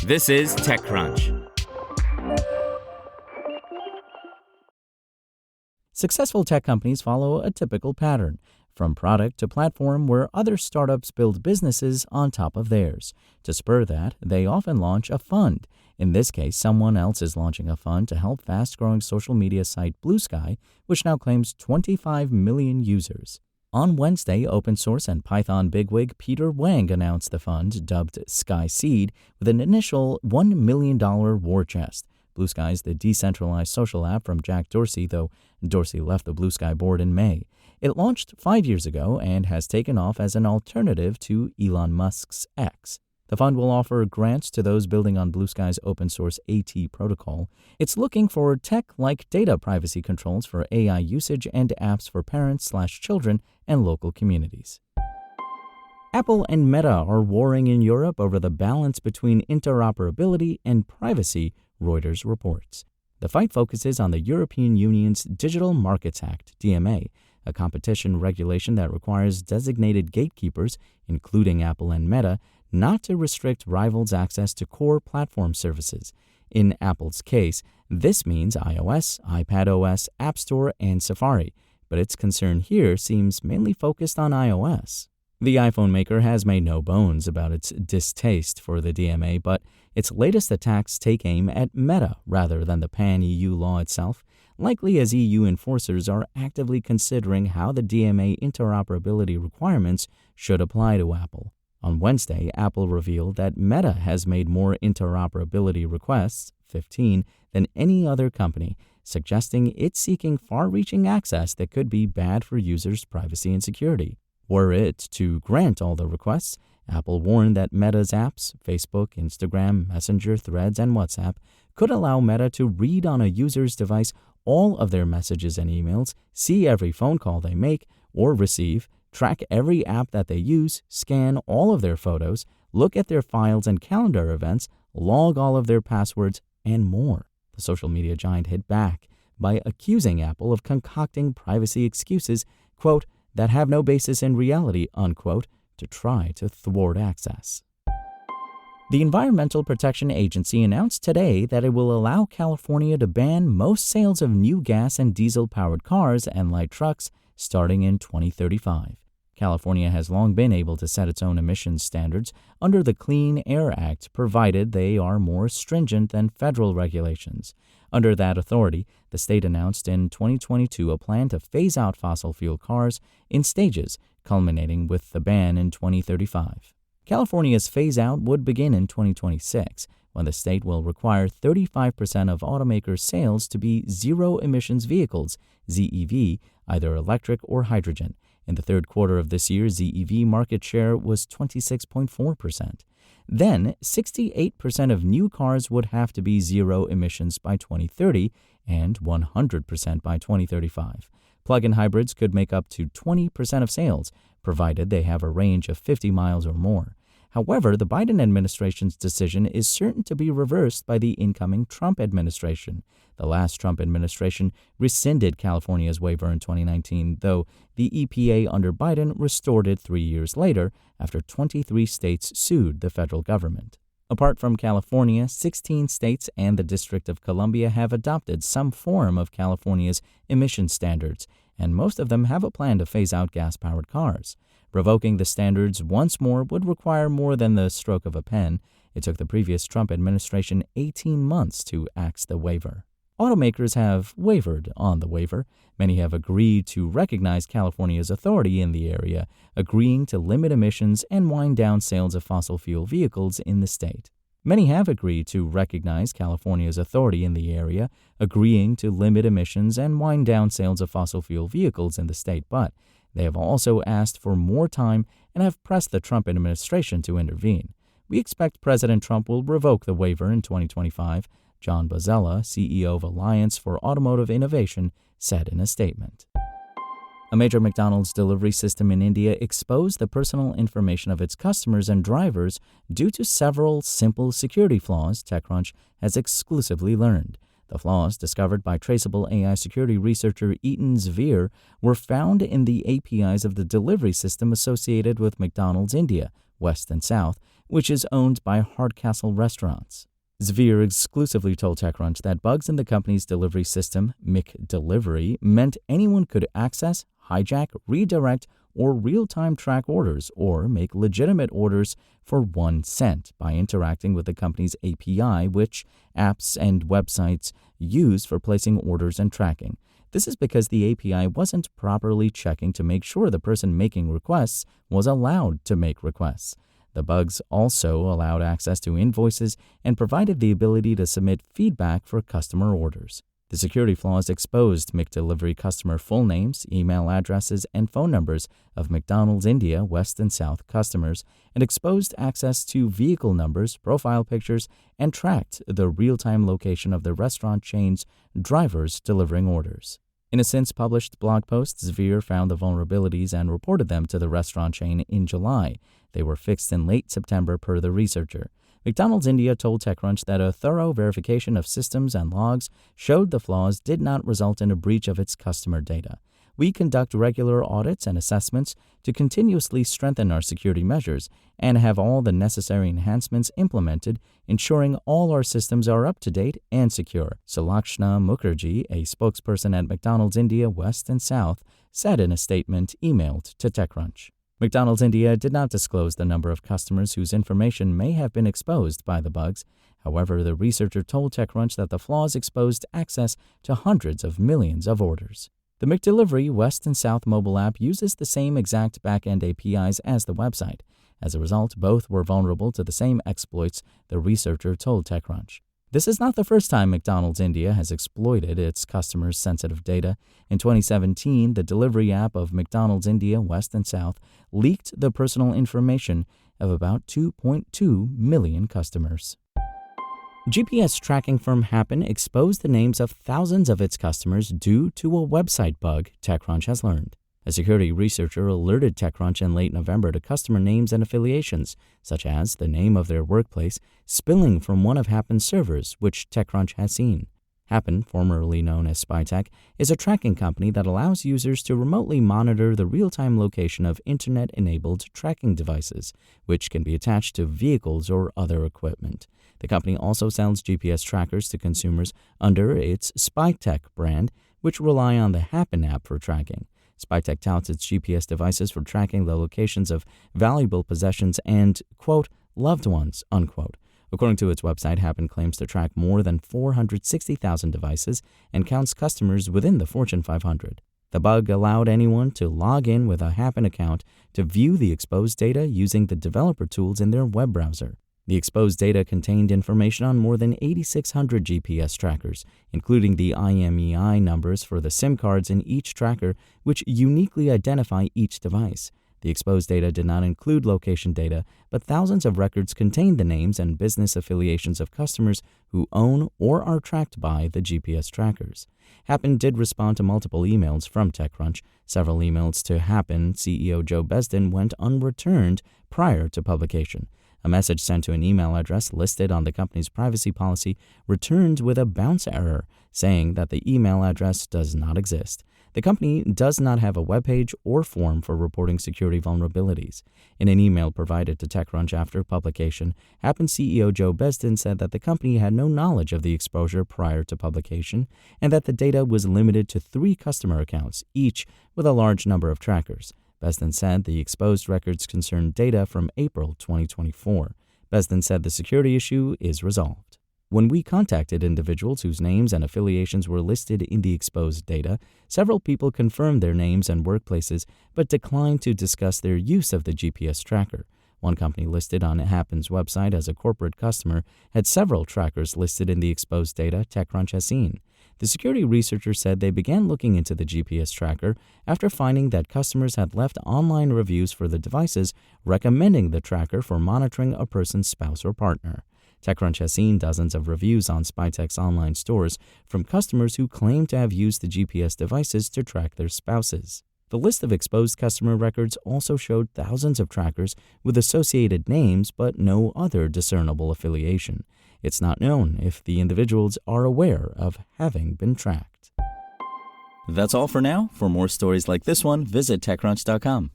This is TechCrunch. Successful tech companies follow a typical pattern, from product to platform, where other startups build businesses on top of theirs. To spur that, they often launch a fund. In this case, someone else is launching a fund to help fast-growing social media site Bluesky, which now claims 25 million users. On Wednesday, open source and Python bigwig Peter Wang announced the fund, dubbed Sky Seed, with an initial $1 million war chest. Bluesky is the decentralized social app from Jack Dorsey, though Dorsey left the Bluesky board in May. It launched 5 years ago and has taken off as an alternative to Elon Musk's X. The fund will offer grants to those building on Bluesky's open-source AT protocol. It's looking for tech-like data privacy controls for AI usage and apps for parents/children and local communities. Apple and Meta are warring in Europe over the balance between interoperability and privacy, Reuters reports. The fight focuses on the European Union's Digital Markets Act, DMA, a competition regulation that requires designated gatekeepers, including Apple and Meta, not to restrict rivals' access to core platform services. In Apple's case, this means iOS, iPadOS, App Store, and Safari, but its concern here seems mainly focused on iOS. The iPhone maker has made no bones about its distaste for the DMA, but its latest attacks take aim at Meta rather than the pan-EU law itself, likely as EU enforcers are actively considering how the DMA interoperability requirements should apply to Apple. On Wednesday, Apple revealed that Meta has made more interoperability requests, 15, than any other company, suggesting it's seeking far-reaching access that could be bad for users' privacy and security. Were it to grant all the requests, Apple warned that Meta's apps, Facebook, Instagram, Messenger, Threads, and WhatsApp, could allow Meta to read on a user's device all of their messages and emails, see every phone call they make or receive, track every app that they use, scan all of their photos, look at their files and calendar events, log all of their passwords, and more. The social media giant hit back by accusing Apple of concocting privacy excuses, quote, that have no basis in reality, unquote, to try to thwart access. The Environmental Protection Agency announced today that it will allow California to ban most sales of new gas and diesel-powered cars and light trucks starting in 2035. California has long been able to set its own emissions standards under the Clean Air Act, provided they are more stringent than federal regulations. Under that authority, the state announced in 2022 a plan to phase out fossil fuel cars in stages, culminating with the ban in 2035. California's phase-out would begin in 2026, when the state will require 35% of automakers' sales to be zero-emissions vehicles, ZEV, either electric or hydrogen. In the third quarter of this year, ZEV market share was 26.4%. Then, 68% of new cars would have to be zero emissions by 2030 and 100% by 2035. Plug-in hybrids could make up to 20% of sales, provided they have a range of 50 miles or more. However, the Biden administration's decision is certain to be reversed by the incoming Trump administration. The last Trump administration rescinded California's waiver in 2019, though the EPA under Biden restored it 3 years later after 23 states sued the federal government. Apart from California, 16 states and the District of Columbia have adopted some form of California's emission standards, and most of them have a plan to phase out gas-powered cars. Revoking the standards once more would require more than the stroke of a pen. It took the previous Trump administration 18 months to axe the waiver. Automakers have wavered on the waiver. Many have agreed to recognize California's authority in the area, agreeing to limit emissions and wind down sales of fossil fuel vehicles in the state. Many have agreed to recognize California's authority in the area, agreeing to limit emissions and wind down sales of fossil fuel vehicles in the state, but they have also asked for more time and have pressed the Trump administration to intervene. We expect President Trump will revoke the waiver in 2025, John Bozzella, CEO of Alliance for Automotive Innovation, said in a statement. A major McDonald's delivery system in India exposed the personal information of its customers and drivers due to several simple security flaws, TechCrunch has exclusively learned. The flaws, discovered by traceable AI security researcher Eaton Zvir, were found in the APIs of the delivery system associated with McDonald's India, West and South, which is owned by Hardcastle Restaurants. Zvir exclusively told TechCrunch that bugs in the company's delivery system, McDelivery, meant anyone could access, hijack, redirect, or real-time track orders or make legitimate orders for 1 cent by interacting with the company's API, which apps and websites use for placing orders and tracking. This is because the API wasn't properly checking to make sure the person making requests was allowed to make requests. The bugs also allowed access to invoices and provided the ability to submit feedback for customer orders. The security flaws exposed McDelivery customer full names, email addresses, and phone numbers of McDonald's India West and South customers, and exposed access to vehicle numbers, profile pictures, and tracked the real-time location of the restaurant chain's drivers delivering orders. In a since-published blog post, Zvir found the vulnerabilities and reported them to the restaurant chain in July. They were fixed in late September per the researcher. McDonald's India told TechCrunch that a thorough verification of systems and logs showed the flaws did not result in a breach of its customer data. We conduct regular audits and assessments to continuously strengthen our security measures and have all the necessary enhancements implemented, ensuring all our systems are up to date and secure, Sulakshna Mukherjee, a spokesperson at McDonald's India West and South, said in a statement emailed to TechCrunch. McDonald's India did not disclose the number of customers whose information may have been exposed by the bugs. However, the researcher told TechCrunch that the flaws exposed access to hundreds of millions of orders. The McDelivery West and South mobile app uses the same exact back-end APIs as the website. As a result, both were vulnerable to the same exploits, the researcher told TechCrunch. This is not the first time McDonald's India has exploited its customers' sensitive data. In 2017, the delivery app of McDonald's India West and South leaked the personal information of about 2.2 million customers. GPS tracking firm Happen exposed the names of thousands of its customers due to a website bug, TechCrunch has learned. A security researcher alerted TechCrunch in late November to customer names and affiliations, such as the name of their workplace, spilling from one of Happen's servers, which TechCrunch has seen. Happen, formerly known as SpyTech, is a tracking company that allows users to remotely monitor the real-time location of Internet-enabled tracking devices, which can be attached to vehicles or other equipment. The company also sells GPS trackers to consumers under its SpyTech brand, which rely on the Happen app for tracking. SpyTech touts its GPS devices for tracking the locations of valuable possessions and, quote, loved ones, unquote. According to its website, Happen claims to track more than 460,000 devices and counts customers within the Fortune 500. The bug allowed anyone to log in with a Happen account to view the exposed data using the developer tools in their web browser. The exposed data contained information on more than 8,600 GPS trackers, including the IMEI numbers for the SIM cards in each tracker, which uniquely identify each device. The exposed data did not include location data, but thousands of records contained the names and business affiliations of customers who own or are tracked by the GPS trackers. Happen did respond to multiple emails from TechCrunch. Several emails to Happen CEO Joe Besden went unreturned prior to publication. A message sent to an email address listed on the company's privacy policy returned with a bounce error, saying that the email address does not exist. The company does not have a webpage or form for reporting security vulnerabilities. In an email provided to TechCrunch after publication, Happen CEO Joe Besden said that the company had no knowledge of the exposure prior to publication and that the data was limited to 3 customer accounts, each with a large number of trackers. Besden said the exposed records concerned data from April 2024. Besden said the security issue is resolved. When we contacted individuals whose names and affiliations were listed in the exposed data, several people confirmed their names and workplaces but declined to discuss their use of the GPS tracker. One company listed on Happen's website as a corporate customer had several trackers listed in the exposed data TechCrunch has seen. The security researcher said they began looking into the GPS tracker after finding that customers had left online reviews for the devices recommending the tracker for monitoring a person's spouse or partner. TechCrunch has seen dozens of reviews on SpyTech's online stores from customers who claim to have used the GPS devices to track their spouses. The list of exposed customer records also showed thousands of trackers with associated names but no other discernible affiliation. It's not known if the individuals are aware of having been tracked. That's all for now. For more stories like this one, visit TechCrunch.com.